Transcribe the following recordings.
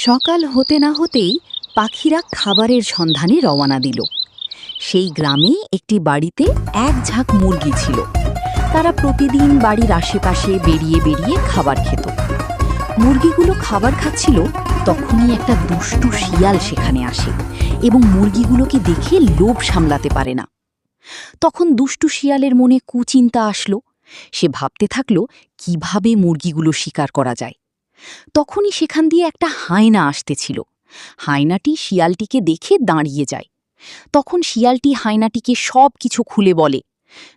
সকাল হতে না হতেই পাখিরা খাবারের সন্ধানে রওনা দিল। সেই গ্রামে একটি বাড়িতে এক ঝাঁক মুরগি ছিল। তারা প্রতিদিন বাড়ির আশেপাশে বেরিয়ে বেরিয়ে খাবার খেত। মুরগিগুলো খাবার খাচ্ছিল, তখনই একটা দুষ্টু শিয়াল সেখানে আসে এবং মুরগিগুলোকে দেখে লোভ সামলাতে পারে না। তখন দুষ্টু শিয়ালের মনে কুচিন্তা আসলো। সে ভাবতে থাকলো কিভাবে মুরগিগুলো শিকার করা যায়। তখনই সেখান দিয়ে একটা হায়না আসতেছিল। হায়নাটি শিয়ালটিকে দেখে দাঁড়িয়ে যায়। তখন শিয়ালটি হায়নাটিকে সব কিছু খুলে বলে।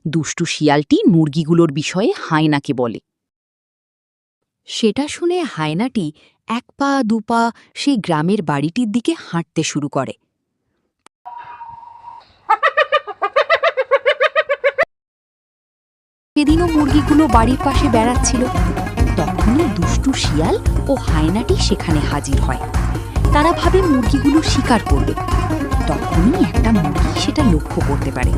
দুষ্টু শিয়ালটি মুরগিগুলোর বিষয়ে হায়নাকে বলে। সেটা শুনে হায়নাটি এক পা দুপা সেই গ্রামের বাড়িটির দিকে হাঁটতে শুরু করে। সেদিনও মুরগিগুলো বাড়ির পাশে বেড়াচ্ছিল। তখনই দুষ্টু শিয়াল ও হায়নাটি সেখানে হাজির হয়। তারা ভাবে মুরগিগুলো শিকার করবে। তখনই একটা মুরগি সেটা লক্ষ্য করতে পারে।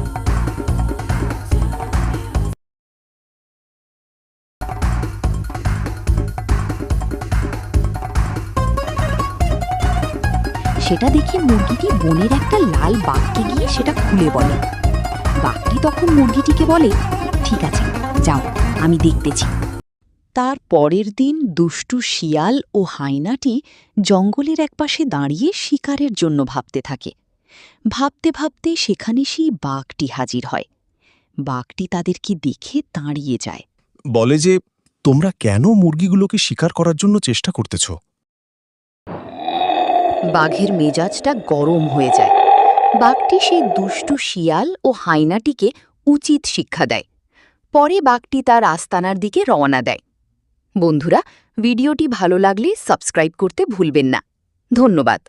সেটা দেখে মুরগিটি বনের একটা লাল বাঘকে গিয়ে সেটা খুলে বলে। বাঘটি তখন মুরগিটিকে বলে, ঠিক আছে, যাও, আমি দেখতেছি। তার পরের দিন দুষ্টু শিয়াল ও হায়নাটি জঙ্গলের একপাশে দাঁড়িয়ে শিকারের জন্য ভাবতে থাকে। ভাবতে ভাবতে সেখানে সেই বাঘটি হাজির হয়। বাঘটি তাদেরকে দেখে দাঁড়িয়ে যায়। বলে যে, তোমরা কেন মুরগিগুলোকে শিকার করার জন্য চেষ্টা করতেছ? বাঘের মেজাজটা গরম হয়ে যায়। বাঘটি সেই দুষ্টু শিয়াল ও হায়নাটিকে উচিত শিক্ষা দেয়। পরে বাঘটি তার আস্তানার দিকে রওনা দেয়। বন্ধুরা, ভিডিওটি ভালো লাগলে সাবস্ক্রাইব করতে ভুলবেন না। ধন্যবাদ।